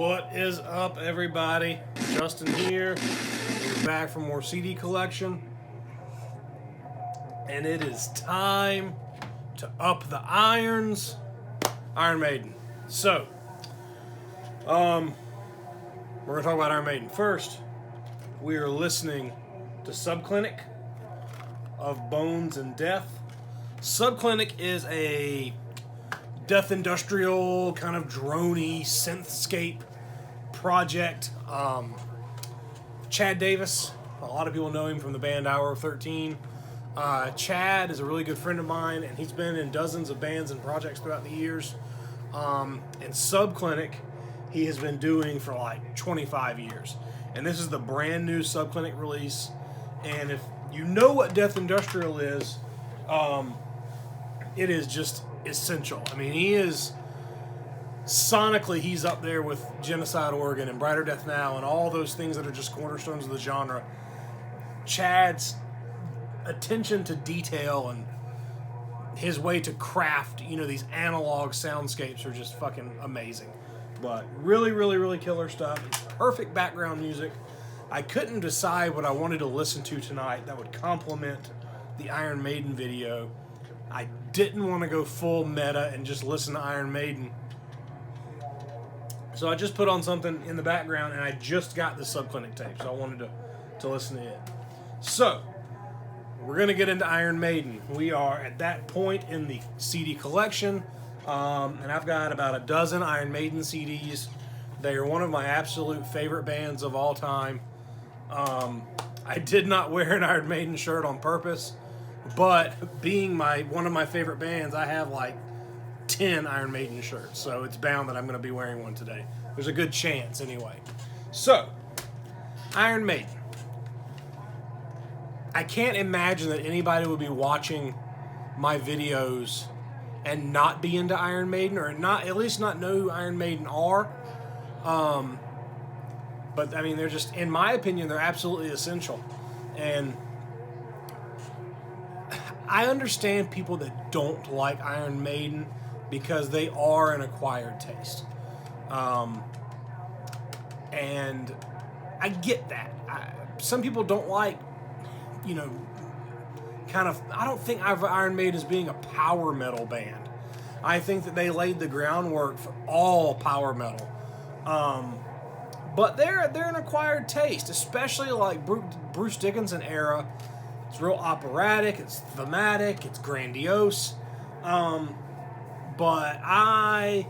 What is up, everybody? Justin here. We're back for more CD collection. And it is time to up the irons. Iron Maiden. So, we're going to talk about Iron Maiden. First, we are listening to Subclinic of Bones and Death. Subclinic is a death industrial kind of droney synthscape project. Chad Davis, a lot of people know him from the band Hour of 13. Chad is a really good friend of mine, and he's been in dozens of bands and projects throughout the years. And Subclinic, he has been doing for like 25 years. And this is the brand new Subclinic release. And if you know what death industrial is, it is just essential. I mean, he is sonically, he's up there with Genocide Organ and Brighter Death Now and all those things that are just cornerstones of the genre. Chad's attention to detail and his way to craft, these analog soundscapes are just fucking amazing. But really killer stuff. It's perfect background music. I couldn't decide what I wanted to listen to tonight that would complement the Iron Maiden video. I didn't want to go full meta and just listen to Iron Maiden. So I just put on something in the background, and I just got the Subclinic tape, so I wanted to listen to it. So, we're going to get into Iron Maiden. We are at that point in the CD collection, and I've got about a dozen Iron Maiden CDs. They are one of my absolute favorite bands of all time. I did not wear an Iron Maiden shirt on purpose. But being one of my favorite bands, I have like 10 Iron Maiden shirts, so it's bound that I'm going to be wearing one today. There's a good chance anyway. So, Iron Maiden. I can't imagine that anybody would be watching my videos and not be into Iron Maiden, or at least not know who Iron Maiden are. But I mean, they're just, in my opinion, they're absolutely essential. And I understand people that don't like Iron Maiden because they are an acquired taste. And I get that. Some people don't like, I don't think of Iron Maiden as being a power metal band. I think that they laid the groundwork for all power metal. But they're an acquired taste, especially like Bruce Dickinson era. It's real operatic, it's thematic, it's grandiose. But I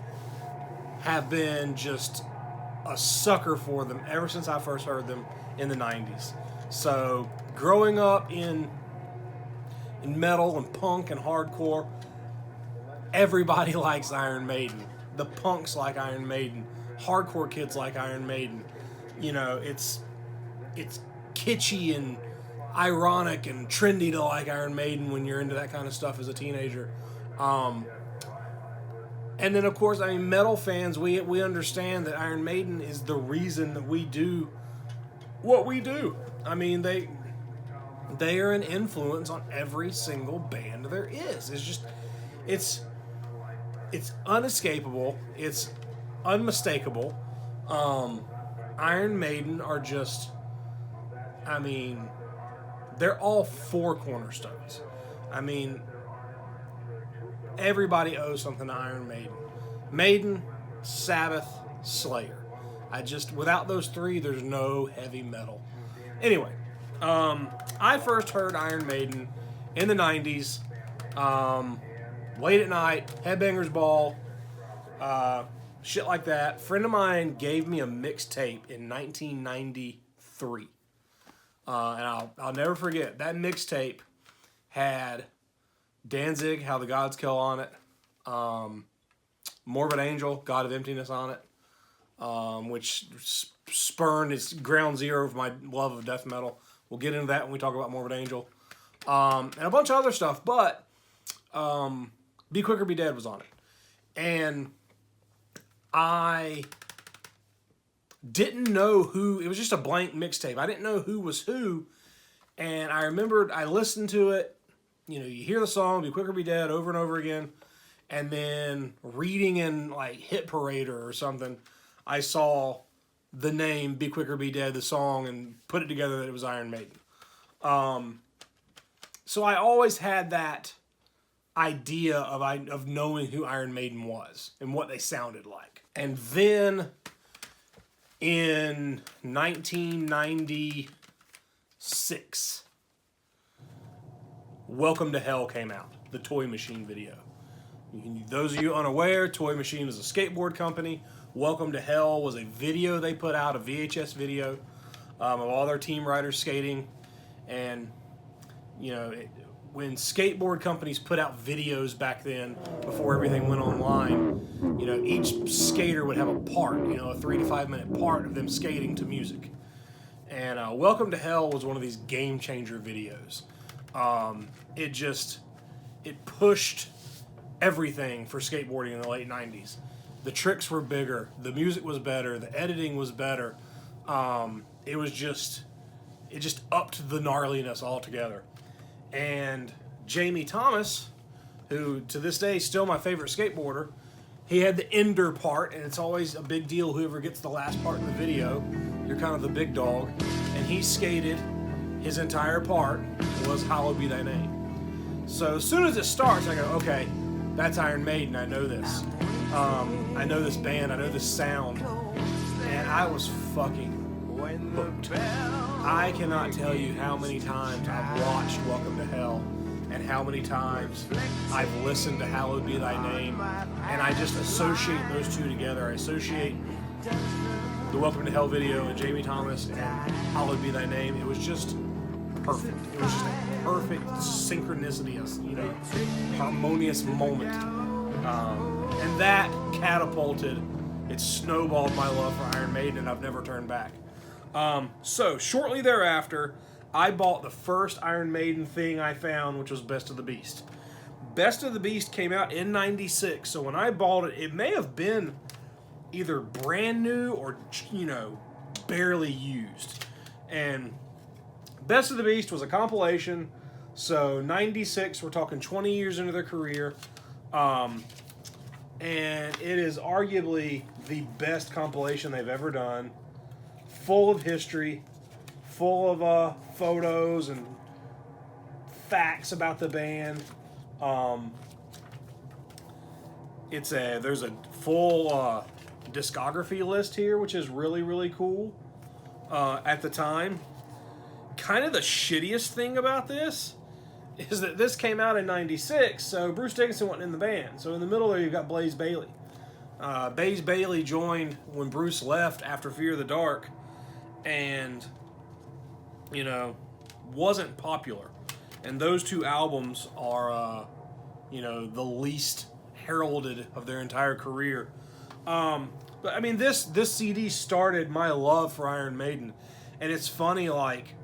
have been just a sucker for them ever since I first heard them in the 90s. So, growing up in metal and punk and hardcore, everybody likes Iron Maiden. The punks like Iron Maiden. Hardcore kids like Iron Maiden. It's kitschy and ironic and trendy to like Iron Maiden when you're into that kind of stuff as a teenager. And then, of course, metal fans, we understand that Iron Maiden is the reason that we do what we do. I mean, they are an influence on every single band there is. It's unescapable. It's unmistakable. Iron Maiden are just, they're all four cornerstones. Everybody owes something to Iron Maiden. Maiden, Sabbath, Slayer. Without those three, there's no heavy metal. Anyway, I first heard Iron Maiden in the 90s, late at night, Headbangers Ball, shit like that. A friend of mine gave me a mixtape in 1993. And I'll never forget, that mixtape had Danzig, How the Gods Kill on it, Morbid Angel, God of Emptiness on it, which spurned its ground zero of my love of death metal. We'll get into that when we talk about Morbid Angel. And a bunch of other stuff, but Be Quick or Be Dead was on it. And I didn't know who, it was just a blank mixtape. I didn't know who was who, and I remembered I listened to it. You hear the song, Be Quick or Be Dead, over and over again, and then reading in, like, Hit Parader or something, I saw the name Be Quick or Be Dead, the song, and put it together that it was Iron Maiden. So I always had that idea of knowing who Iron Maiden was and what they sounded like. And then in 1996, Welcome to Hell came out, the Toy Machine video. Those of you unaware, Toy Machine is a skateboard company. Welcome to Hell was a video they put out, a VHS video of all their team riders skating. And, you know, when skateboard companies put out videos back then, before everything went online, you know, each skater would have a part, you know, a 3 to 5 minute part of them skating to music. And Welcome to Hell was one of these game changer videos. It pushed everything for skateboarding in the late 90s. The tricks were bigger, the music was better, the editing was better. It just upped the gnarliness altogether. And Jamie Thomas, who to this day is still my favorite skateboarder, he had the ender part, and it's always a big deal whoever gets the last part in the video. You're kind of the big dog. And he skated, his entire part was Hallowed Be Thy Name. So as soon as it starts, I go, okay, that's Iron Maiden, I know this. I know this band, I know this sound. And I was fucking hooked. I cannot tell you how many times I've watched Welcome to Hell and how many times I've listened to Hallowed Be Thy Name, and I just associate those two together. I associate the Welcome to Hell video and Jamie Thomas and Hallowed Be Thy Name. It was just perfect. It was just a perfect synchronicity, you know, harmonious moment. And that catapulted, it snowballed my love for Iron Maiden, and I've never turned back. So shortly thereafter, I bought the first Iron Maiden thing I found, which was Best of the Beast. Best of the Beast came out in '96, so when I bought it, it may have been either brand new or, you know, barely used. And Best of the Beast was a compilation, so '96, we're talking 20 years into their career, and it is arguably the best compilation they've ever done. Full of history, full of photos and facts about the band. There's a full discography list here, which is really, really cool. At the time, kind of the shittiest thing about this is that this came out in '96, so Bruce Dickinson wasn't in the band. So in the middle there, you've got Blaze Bayley. Blaze Bayley joined when Bruce left after Fear of the Dark, and, you know, wasn't popular. And those two albums are, you know, the least heralded of their entire career. But I mean, this CD started my love for Iron Maiden. And it's funny, like,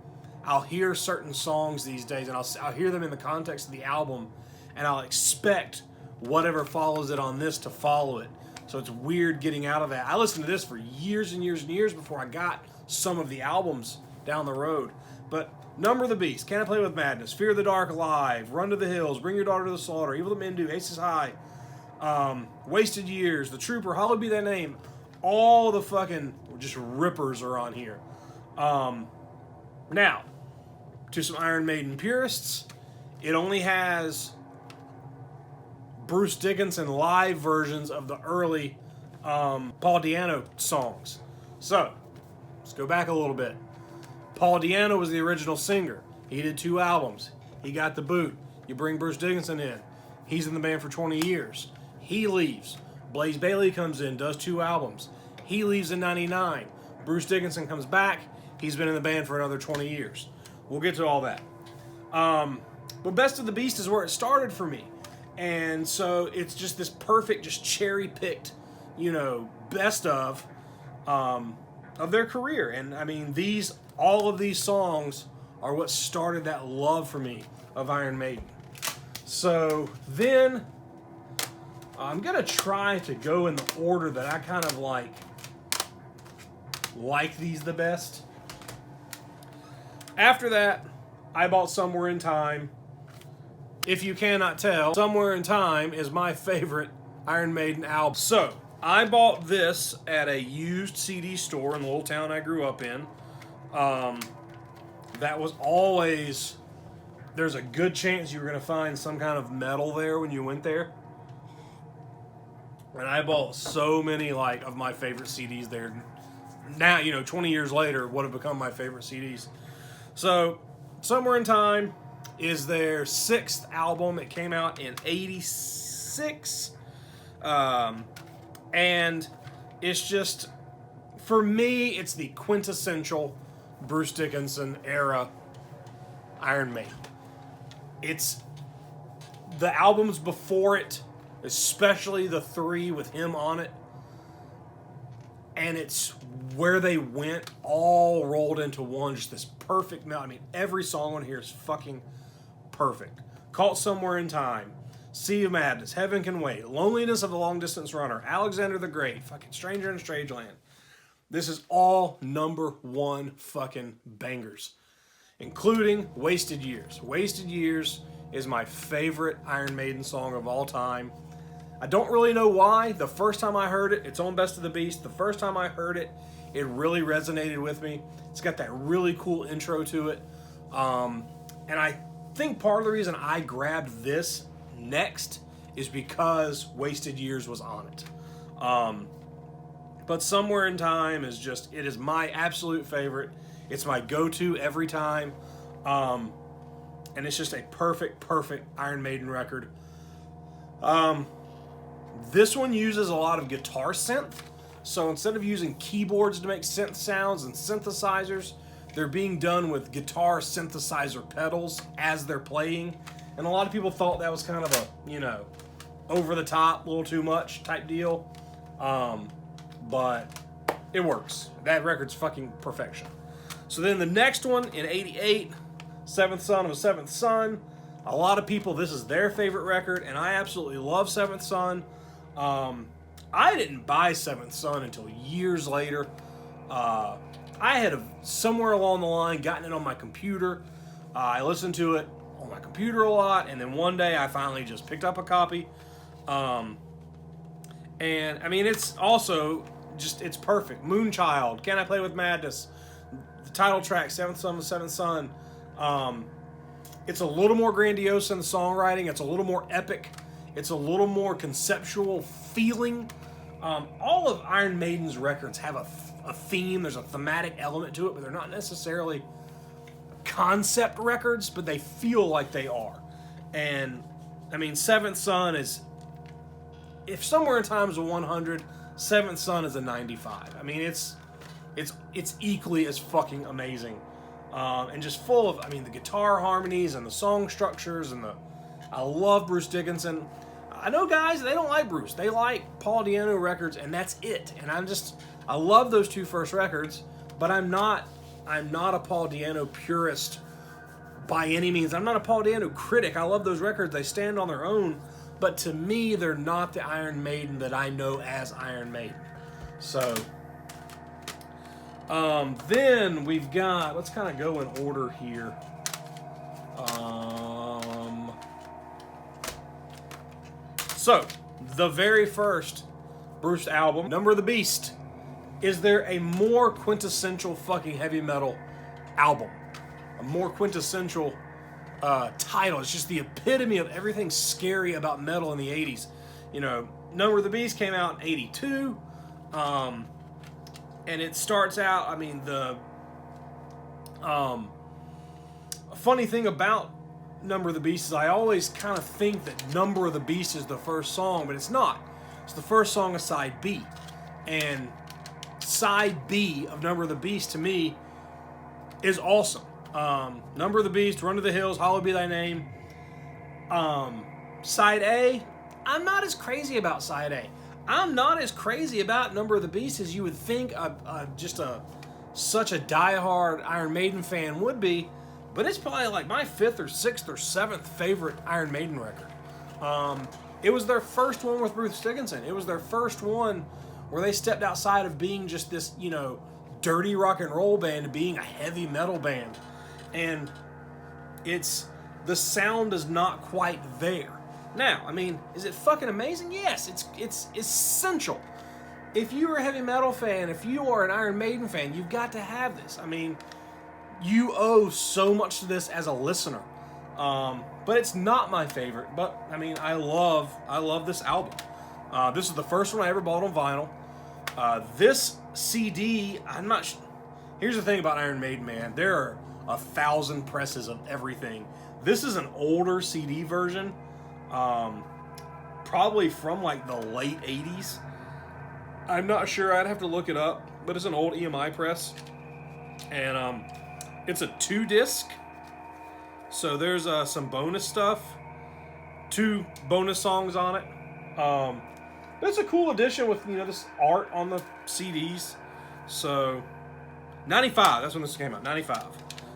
I'll hear certain songs these days, and I'll hear them in the context of the album, and I'll expect whatever follows it on this to follow it. So it's weird getting out of that. I listened to this for years and years and years before I got some of the albums down the road. But Number of the Beast, Can I Play With Madness, Fear of the Dark Alive, Run to the Hills, Bring Your Daughter to the Slaughter, Evil That Men Do, Aces High, Wasted Years, The Trooper, Hallowed Be Thy Name. All the fucking just rippers are on here. Now, to some Iron Maiden purists, it only has Bruce Dickinson live versions of the early Paul Di'Anno songs. So, let's go back a little bit. Paul Di'Anno was the original singer. He did 2 albums. He got the boot. You bring Bruce Dickinson in. He's in the band for 20 years. He leaves. Blaze Bayley comes in, does 2 albums. He leaves in '99. Bruce Dickinson comes back. He's been in the band for another 20 years. We'll get to all that. But Best of the Beast is where it started for me. And so it's just this perfect, just cherry-picked, you know, best of their career. And I mean, all of these songs are what started that love for me of Iron Maiden. So then I'm gonna try to go in the order that I kind of like these the best. After that, I bought Somewhere in Time. If you cannot tell, Somewhere in Time is my favorite Iron Maiden album. So, I bought this at a used CD store in the little town I grew up in. That was always, there's a good chance you were going to find some kind of metal there when you went there. And I bought so many like of my favorite CDs there. Now, 20 years later, what have become my favorite CDs. So, Somewhere in Time is their 6th album. It came out in 86. And it's just, for me, it's the quintessential Bruce Dickinson era Iron Maiden. It's the albums before it, especially the 3 with him on it, and it's where they went all rolled into one, just this perfect melody. I mean, every song on here is fucking perfect. Caught Somewhere in Time, Sea of Madness, Heaven Can Wait, Loneliness of the Long Distance Runner, Alexander the Great, fucking Stranger in a Strange Land. This is all #1 fucking bangers, including Wasted Years. Wasted Years is my favorite Iron Maiden song of all time. I don't really know why. The first time I heard it, it's on Best of the Beast. The first time I heard it, it really resonated with me. It's got that really cool intro to it. And I think part of the reason I grabbed this next is because Wasted Years was on it. But Somewhere in Time is just, it is my absolute favorite. It's my go-to every time. And it's just a perfect Iron Maiden record. This one uses a lot of guitar synth. So instead of using keyboards to make synth sounds and synthesizers, they're being done with guitar synthesizer pedals as they're playing. And a lot of people thought that was kind of a, over the top, a little too much type deal. But it works. That record's fucking perfection. So then the next one in 88, Seventh Son of a Seventh Son. A lot of people, this is their favorite record, and I absolutely love Seventh Son. I didn't buy Seventh Son until years later. I had somewhere along the line gotten it on my computer. I listened to it on my computer a lot, and then one day I finally just picked up a copy. And I mean, it's also just, it's perfect. Moonchild, Can I Play with Madness, the title track, Seventh Son of the Seventh Son. It's a little more grandiose in the songwriting. It's a little more epic. It's a little more conceptual feeling. All of Iron Maiden's records have a theme. There's a thematic element to it, but they're not necessarily concept records, but they feel like they are. And, I mean, Seventh Son is, if Somewhere in Time is a 100, Seventh Son is a 95. I mean, it's equally as fucking amazing. And just full of, I mean, the guitar harmonies and the song structures and I love Bruce Dickinson. I know guys, they don't like Bruce. They like Paul Di'Anno records, and that's it. And I love those 2 first records, but I'm not a Paul Di'Anno purist by any means. I'm not a Paul Di'Anno critic. I love those records. They stand on their own, but to me, they're not the Iron Maiden that I know as Iron Maiden. So, then we've got, let's kind of go in order here. So, the very first Bruce album, Number of the Beast. Is there a more quintessential fucking heavy metal album? A more quintessential title? It's just the epitome of everything scary about metal in the 80s. Number of the Beast came out in 82. And it starts out, I mean, a funny thing about Number of the Beast is I always kind of think that Number of the Beast is the first song, but it's not. It's the first song of side B. And side B of Number of the Beast to me is awesome. Number of the Beast, Run to the Hills, Hallowed Be Thy Name. Side A, I'm not as crazy about side A. I'm not as crazy about Number of the Beast as you would think such a diehard Iron Maiden fan would be, but it's probably like my 5th or 6th or 7th favorite Iron Maiden record. It was their first one with Bruce Dickinson. It was their first one where they stepped outside of being just this, dirty rock and roll band to being a heavy metal band. And the sound is not quite there. Now, I mean, is it fucking amazing? Yes, it's essential. if you are a heavy metal fan, if you are an Iron Maiden fan, you've got to have this. I mean, you owe so much to this as a listener. But it's not my favorite. But I mean, I love this album. This is the first one I ever bought on vinyl. This CD, I'm not. Here's the thing about Iron Maiden, man. There are 1,000 presses of everything. This is an older CD version, probably from like the late '80s. I'm not sure. I'd have to look it up, but it's an old EMI press, and it's a 2-disc. So there's some bonus stuff, 2 bonus songs on it. But it's a cool addition with this art on the CDs. So 95, that's when this came out. 95.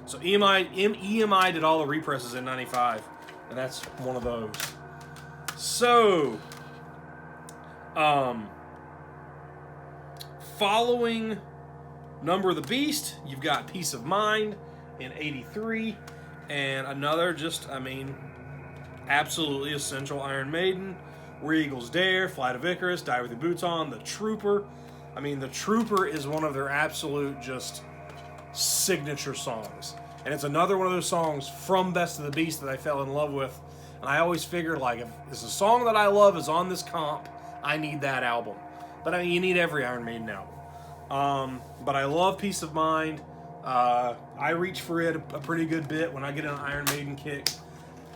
So EMI did all the represses in 95, and that's one of those. So following Number of the Beast, you've got Peace of Mind in 83, and another absolutely essential Iron Maiden, Where Eagles Dare, Flight of Icarus, Die With Your Boots On, The Trooper. I mean, The Trooper is one of their absolute just signature songs. And it's another one of those songs from Best of the Beast that I fell in love with. And I always figured, like, if it's a song that I love is on this comp, I need that album. But I mean, you need every Iron Maiden album. But I love Peace of Mind. I reach for it a pretty good bit when I get an Iron Maiden kick.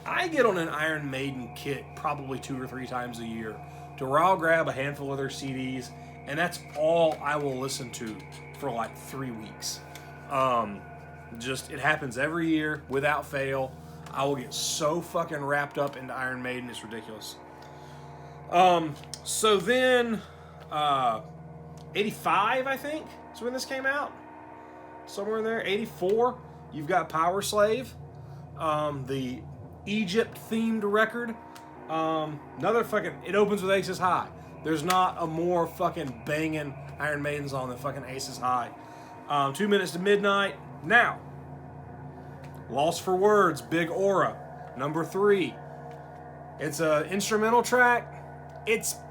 I get on an Iron Maiden kick probably 2 or 3 times a year, to where I'll grab a handful of their CDs, and that's all I will listen to for like 3 weeks. It happens every year without fail. I will get so fucking wrapped up into Iron Maiden, it's ridiculous. So then 85, I think, is when this came out. Somewhere in there. 84, you've got Power Slave, the Egypt-themed record. It opens with Aces High. There's not a more fucking banging Iron Maiden song than fucking Aces High. 2 Minutes to Midnight. Now, Lost for Words, Big Aura, number 3. It's an instrumental track.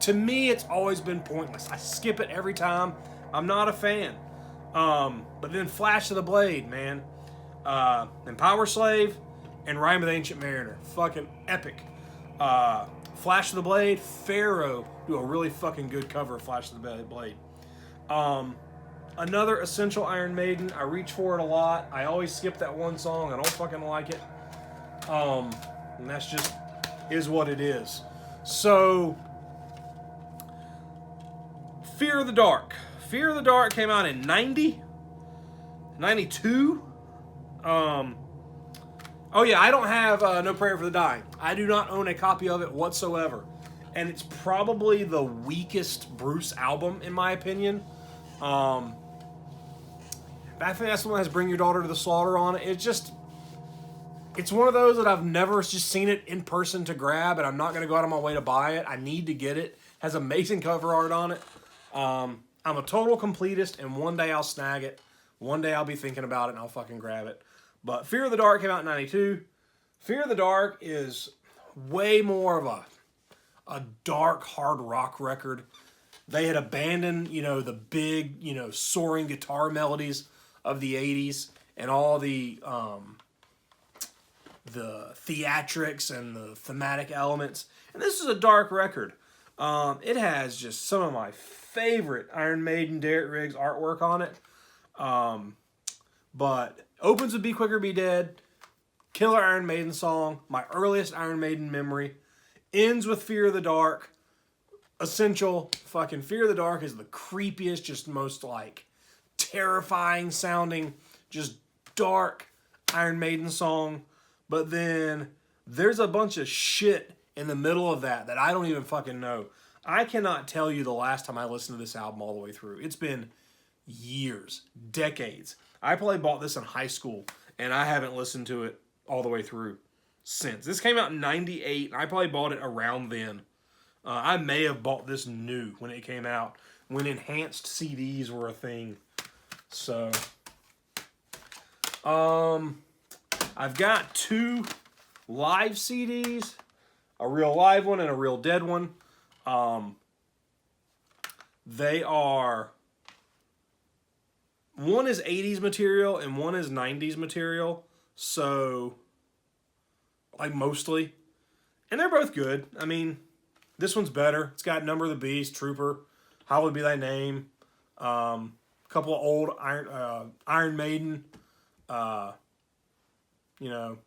To me, it's always been pointless. I skip it every time. I'm not a fan. But then Flash of the Blade, man. And Power Slave and Rhyme of the Ancient Mariner. Fucking epic. Flash of the Blade, Pharaoh do a really fucking good cover of Flash of the Blade. Another essential Iron Maiden. I reach for it a lot. I always skip that one song. I don't fucking like it. And that's just is what it is. So, Fear of the Dark. Fear of the Dark came out in 90? 92? Oh yeah, I don't have No Prayer for the Dying. I do not own a copy of it whatsoever. And it's probably the weakest Bruce album, in my opinion. I think that's the one that has Bring Your Daughter to the Slaughter on it. It's one of those that I've never just seen it in person to grab, and I'm not going to go out of my way to buy it. I need to get it. It has amazing cover art on it. I'm a total completist, and one day I'll snag it. One day I'll be thinking about it, and I'll fucking grab it. But Fear of the Dark came out in 92. Fear of the Dark is way more of a dark, hard rock record. They had abandoned, the big, soaring guitar melodies of the 80s and all the theatrics and the thematic elements. And this is a dark record. It has just some of my favorite Iron Maiden Derek Riggs artwork on it. But opens with Be Quicker, Be Dead. Killer Iron Maiden song. My earliest Iron Maiden memory. Ends with Fear of the Dark. Essential. Fucking Fear of the Dark is the creepiest, just most terrifying sounding, just dark Iron Maiden song. But then there's a bunch of shit in the middle of that I don't even fucking know. I cannot tell you the last time I listened to this album all the way through. It's been years, decades. I probably bought this in high school, and I haven't listened to it all the way through since. This came out in 98, and I probably bought it around then. I may have bought this new when it came out, when enhanced CDs were a thing. So, I've got 2 live CDs, a real live one and a real dead one. They are, one is 80s material and one is 90s material. So, like mostly. And they're both good. I mean, this one's better. It's got Number of the Beast, Trooper, Hallowed Be Thy Name, a couple of old Iron Maiden. You know,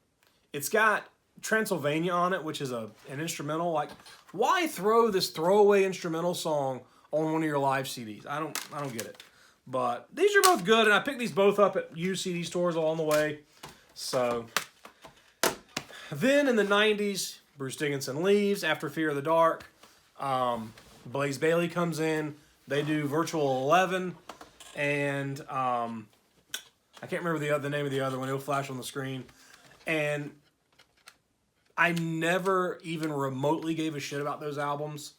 it's got Transylvania on it, which is an instrumental. Like, why throw this throwaway instrumental song on one of your live CDs? I don't get it. But these are both good, and I picked these both up at used CD stores along the way. So, then in the 90s, Bruce Dickinson leaves after Fear of the Dark. Blaze Bayley comes in. They do Virtual 11, and I can't remember the name of the other one. It'll flash on the screen. And I never even remotely gave a shit about those albums.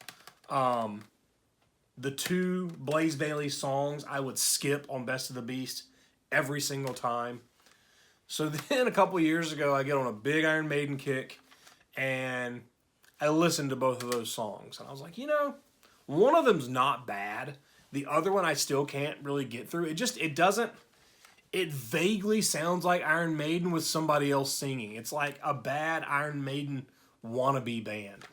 The two Blaze Bayley songs I would skip on Best of the Beast every single time. So then a couple years ago, I get on a big Iron Maiden kick, and I listened to both of those songs. And I was like, you know, one of them's not bad. The other one I still can't really get through. It vaguely sounds like Iron Maiden with somebody else singing. It's like a bad Iron Maiden wannabe band.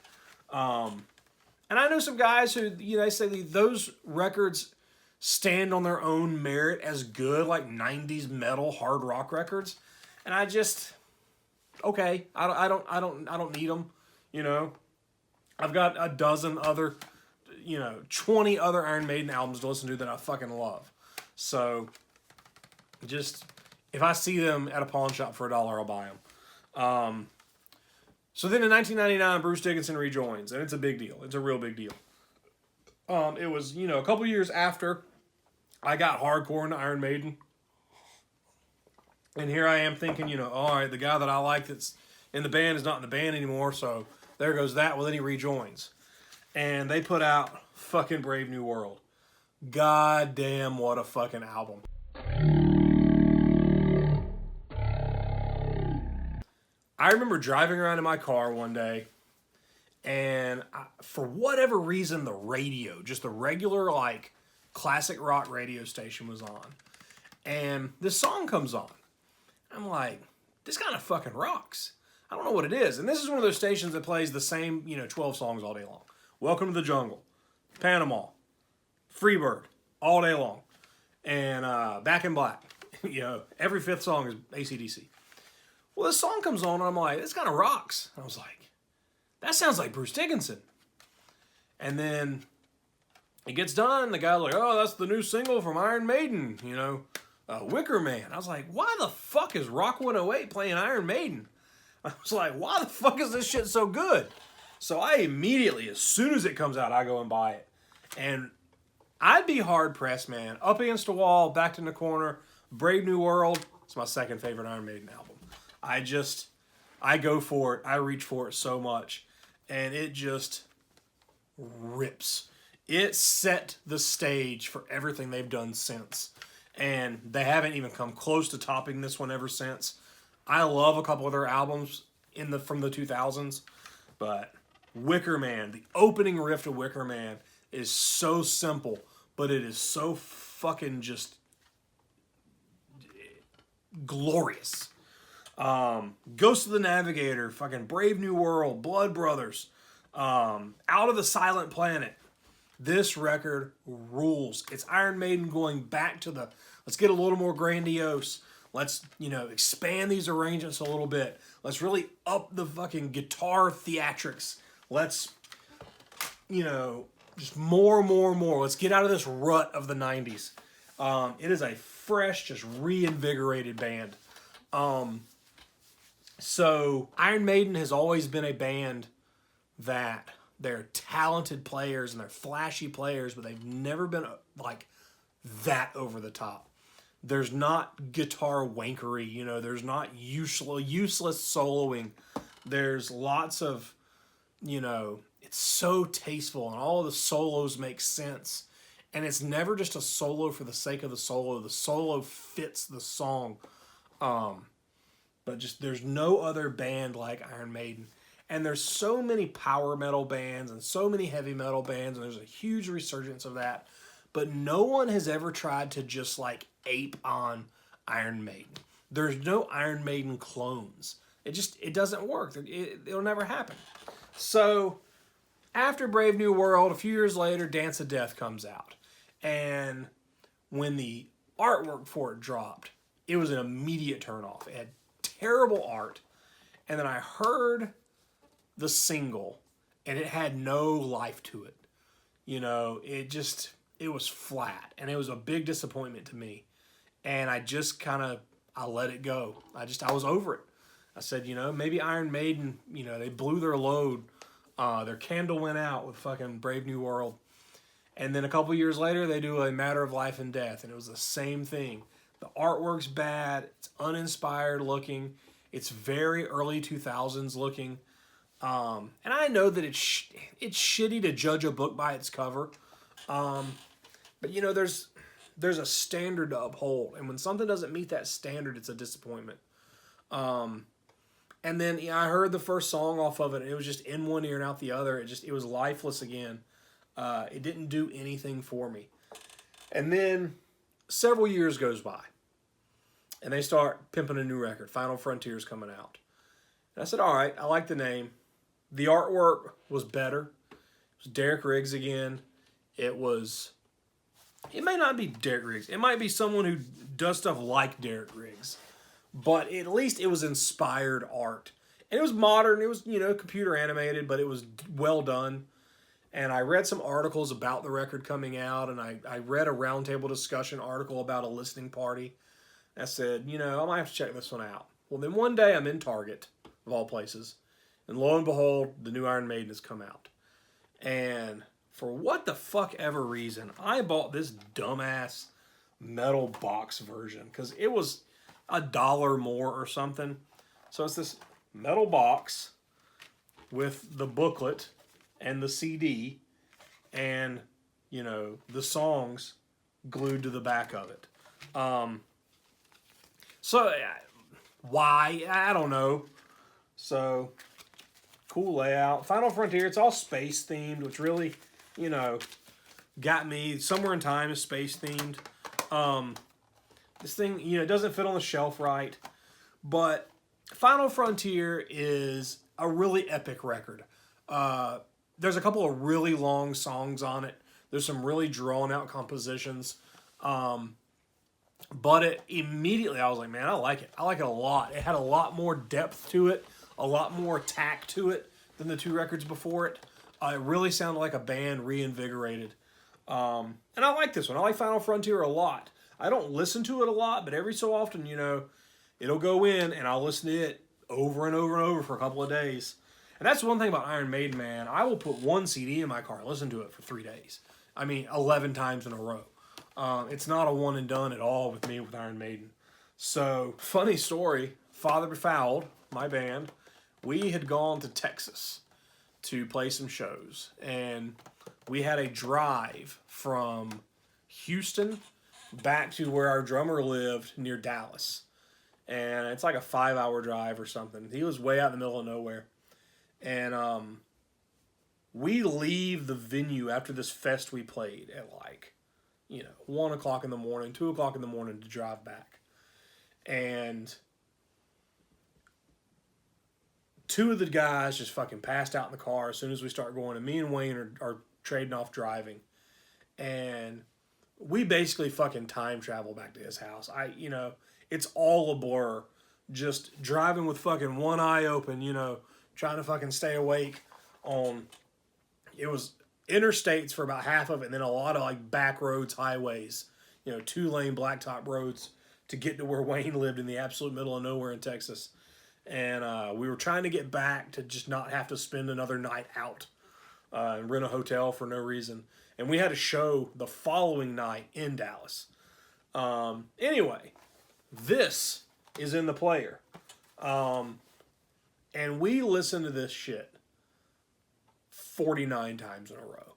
And I know some guys who, you know, they say those records stand on their own merit as good, like 90s metal hard rock records. And I just, okay, I don't need them, you know. I've got a dozen other, 20 other Iron Maiden albums to listen to that I fucking love. So, just, if I see them at a pawn shop for $1, I'll buy them. So then in 1999, Bruce Dickinson rejoins, and it's a big deal. It's a real big deal. It was, a couple years after I got hardcore into Iron Maiden. And here I am thinking, all right, the guy that I like that's in the band is not in the band anymore, so there goes that. Well, then he rejoins. And they put out fucking Brave New World. God damn, what a fucking album. I remember driving around in my car one day, and for whatever reason, the radio, just the regular, classic rock radio station was on. And this song comes on. I'm like, this kind of fucking rocks. I don't know what it is. And this is one of those stations that plays the same, 12 songs all day long. Welcome to the Jungle, Panama, Freebird, all day long. And Back in Black. Every fifth song is AC/DC. Well, this song comes on, and I'm like, this kind of rocks. And I was like, that sounds like Bruce Dickinson. And then it gets done. The guy's like, oh, that's the new single from Iron Maiden, Wicker Man. I was like, why the fuck is Rock 108 playing Iron Maiden? I was like, why the fuck is this shit so good? So I immediately, as soon as it comes out, I go and buy it. And I'd be hard-pressed, man. Up Against the Wall, Backed in the Corner, Brave New World. It's my second favorite Iron Maiden album. I go for it. I reach for it so much. And it just rips. It set the stage for everything they've done since. And they haven't even come close to topping this one ever since. I love a couple of their albums from the 2000s. But Wicker Man, the opening riff to Wicker Man is so simple. But it is so fucking just glorious. Ghost of the Navigator, fucking Brave New World, Blood Brothers, Out of the Silent Planet. This record rules. It's Iron Maiden going back to let's get a little more grandiose. Let's, expand these arrangements a little bit. Let's really up the fucking guitar theatrics. Let's, just more. Let's get out of this rut of the 90s. It is a fresh, just reinvigorated band. So Iron Maiden has always been a band that they're talented players and they're flashy players, but they've never been that over the top. There's not guitar wankery, there's not useless soloing. There's lots of, it's so tasteful and all of the solos make sense. And it's never just a solo for the sake of the solo. The solo fits the song. But just there's no other band like Iron Maiden. And there's so many power metal bands and so many heavy metal bands, and there's a huge resurgence of that. But no one has ever tried to just like ape on Iron Maiden. There's no Iron Maiden clones. It doesn't work. It'll never happen. So after Brave New World, a few years later, Dance of Death comes out. And when the artwork for it dropped, it was an immediate turnoff. It had terrible art. And then I heard the single, and it had no life to it. You know, it was flat. And it was a big disappointment to me. And I just I let it go. I was over it. I said, you know, maybe Iron Maiden, you know, they blew their load. Their candle went out with fucking Brave New World. And then a couple years later, they do A Matter of Life and Death. And it was the same thing. The artwork's bad. It's uninspired looking. It's very early 2000s looking. And I know that it's shitty to judge a book by its cover. But, you know, there's a standard to uphold. And when something doesn't meet that standard, it's a disappointment. And then I heard the first song off of it, and it was just in one ear and out the other. It was lifeless again. It didn't do anything for me. And then several years goes by, and they start pimping a new record. Final Frontier's coming out. And I said, all right, I like the name. The artwork was better. It was Derek Riggs again. It may not be Derek Riggs. It might be someone who does stuff like Derek Riggs. But at least it was inspired art. And it was modern. It was, you know, computer animated, but it was well done. And I read some articles about the record coming out, and I read a roundtable discussion article about a listening party. I said, you know, I might have to check this one out. Well, then one day I'm in Target, of all places, and lo and behold, the new Iron Maiden has come out. And for what the fuck ever reason, I bought this dumbass metal box version, because it was $1 more or something. So it's this metal box with the booklet and the CD and, you know, the songs glued to the back of it. So why? I don't know. So cool layout. Final Frontier, it's all space themed, which really, you know, got me. Somewhere in Time is space themed. This thing, you know, it doesn't fit on the shelf right, but Final Frontier is a really epic record. There's a couple of really long songs on it. There's some really drawn out compositions. But it immediately, I was like, man, I like it. I like it a lot. It had a lot more depth to it, a lot more tact to it than the two records before it. It really sounded like a band reinvigorated. And I like this one. I like Final Frontier a lot. I don't listen to it a lot, but every so often, you know, it'll go in and I'll listen to it over and over and over for a couple of days. And that's one thing about Iron Maiden, man. I will put one CD in my car and listen to it for 3 days. I mean, 11 times in a row. It's not a one and done at all with me with Iron Maiden. So, funny story, Father Befouled, my band, we had gone to Texas to play some shows. And we had a drive from Houston back to where our drummer lived near Dallas. And it's like a 5-hour drive or something. He was way out in the middle of nowhere. And we leave the venue after this fest we played at like, you know, 1 o'clock in the morning, 2 o'clock in the morning to drive back. And 2 of the guys just fucking passed out in the car as soon as we start going. And me and Wayne are trading off driving. And we basically fucking time travel back to his house. You know, it's all a blur. Just driving with fucking one eye open, you know, trying to fucking stay awake on, it was interstates for about half of it, and then a lot of like back roads, highways, you know, 2-lane blacktop roads to get to where Wayne lived in the absolute middle of nowhere in Texas. And we were trying to get back to just not have to spend another night out and rent a hotel for no reason. And we had a show the following night in Dallas. Anyway, this is in the player. And we listened to this shit 49 times in a row.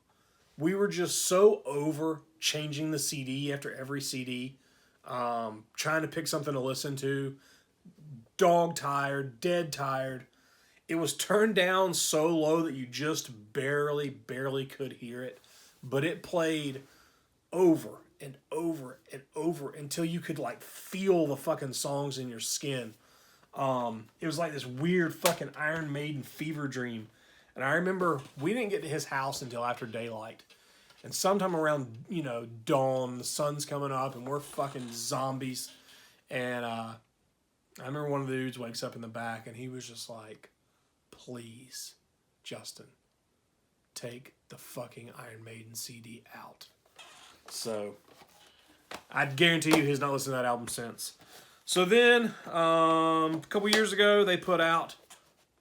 We were just so over changing the CD after every CD, trying to pick something to listen to, dog tired, dead tired. It was turned down so low that you just barely could hear it. But it played over and over and over until you could like feel the fucking songs in your skin. It was like this weird fucking Iron Maiden fever dream. And I remember we didn't get to his house until after daylight. And sometime around, dawn, the sun's coming up and we're fucking zombies. And I remember one of the dudes wakes up in the back and he was just like, please, Justin, take the fucking Iron Maiden CD out. So, I'd guarantee you he's not listened to that album since. So then, a couple years ago, they put out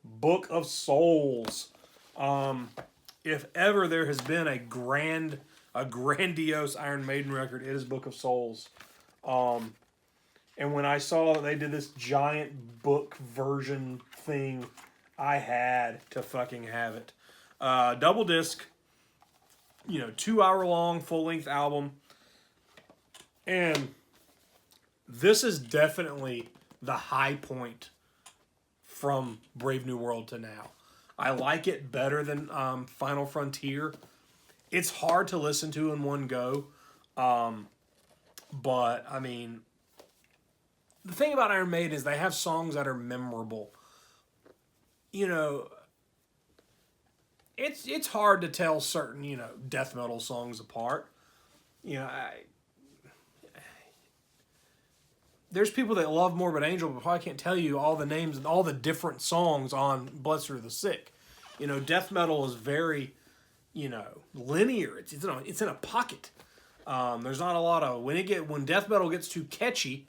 Book of Souls. If ever there has been a grandiose Iron Maiden record, it is Book of Souls. And when I saw that they did this giant book version thing, I had to fucking have it. Double disc, 2-hour long, full length album. And this is definitely the high point from Brave New World to now. I like it better than Final Frontier. It's hard to listen to in one go. But, I mean, the thing about Iron Maiden is they have songs that are memorable. It's hard to tell certain, death metal songs apart. There's people that love Morbid Angel, but probably can't tell you all the names and all the different songs on Blessed Are the Sick. Death metal is very, linear. It's in a pocket. There's not a lot of when death metal gets too catchy,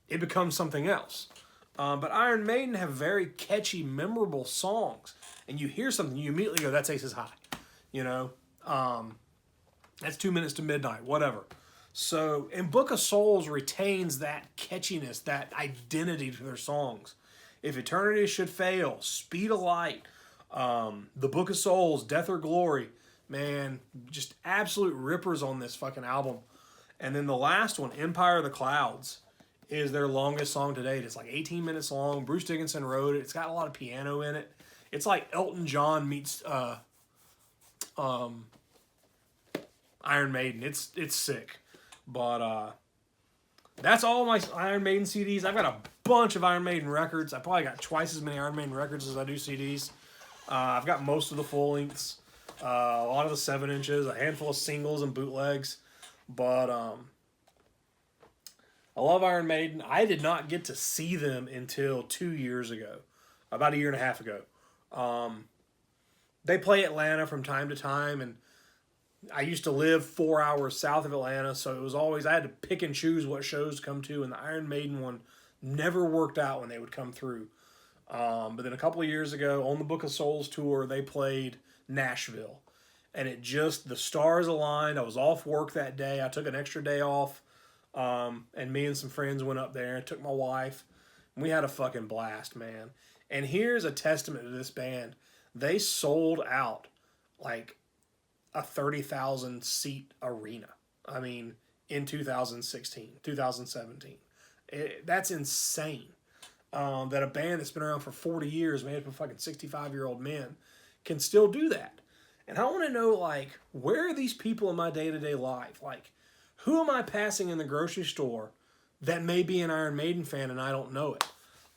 it becomes something else. But Iron Maiden have very catchy, memorable songs, and you hear something, you immediately go, "That's Aces High," That's 2 Minutes to Midnight, whatever. So, and Book of Souls retains that catchiness, that identity to their songs. If Eternity Should Fail, Speed of Light, The Book of Souls, Death or Glory, man, just absolute rippers on this fucking album. And then the last one, Empire of the Clouds, is their longest song to date. It's like 18 minutes long. Bruce Dickinson wrote it. It's got a lot of piano in it. It's like Elton John meets Iron Maiden. It's sick. But that's all my Iron Maiden CDs. I've got a bunch of Iron Maiden records. I probably got twice as many Iron Maiden records as I do CDs. I've got most of the full lengths, a lot of the 7-inches, a handful of singles and bootlegs. But I love Iron Maiden. I did not get to see them until 2 years ago, about a year and a half ago. They play Atlanta from time to time, and I used to live 4 hours south of Atlanta, so it was always, I had to pick and choose what shows to come to, and the Iron Maiden one never worked out when they would come through. But then a couple of years ago, on the Book of Souls tour, they played Nashville. And the stars aligned. I was off work that day. I took an extra day off, and me and some friends went up there. I took my wife, and we had a fucking blast, man. And here's a testament to this band. They sold out, like, a 30,000 seat arena. I mean, in 2017. That's insane. That a band that's been around for 40 years, made up of fucking 65-year-old men, can still do that. And I want to know, like, where are these people in my day-to-day life? Like, who am I passing in the grocery store that may be an Iron Maiden fan and I don't know it?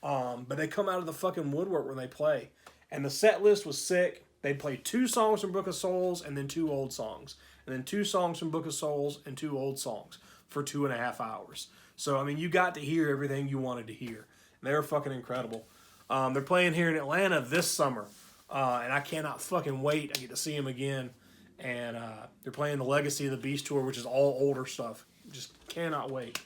But they come out of the fucking woodwork when they play. And the set list was sick. They'd play 2 songs from Book of Souls and then 2 old songs. And then 2 songs from Book of Souls and 2 old songs for 2.5 hours. So, I mean, you got to hear everything you wanted to hear. And they were fucking incredible. They're playing here in Atlanta this summer. And I cannot fucking wait. I get to see them again. And they're playing the Legacy of the Beast tour, which is all older stuff. Just cannot wait.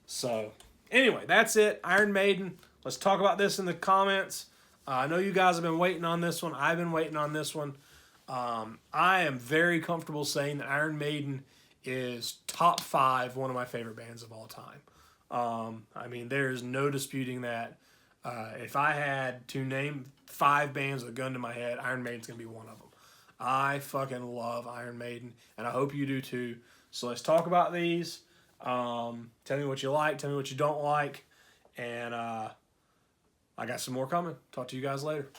So, anyway, that's it. Iron Maiden. Let's talk about this in the comments. I know you guys have been waiting on this one. I've been waiting on this one. I am very comfortable saying that Iron Maiden is top 5, one of my favorite bands of all time. I mean, there is no disputing that. If I had to name 5 bands with a gun to my head, Iron Maiden's going to be one of them. I fucking love Iron Maiden, and I hope you do too. So let's talk about these. Tell me what you like. Tell me what you don't like. And I got some more coming. Talk to you guys later.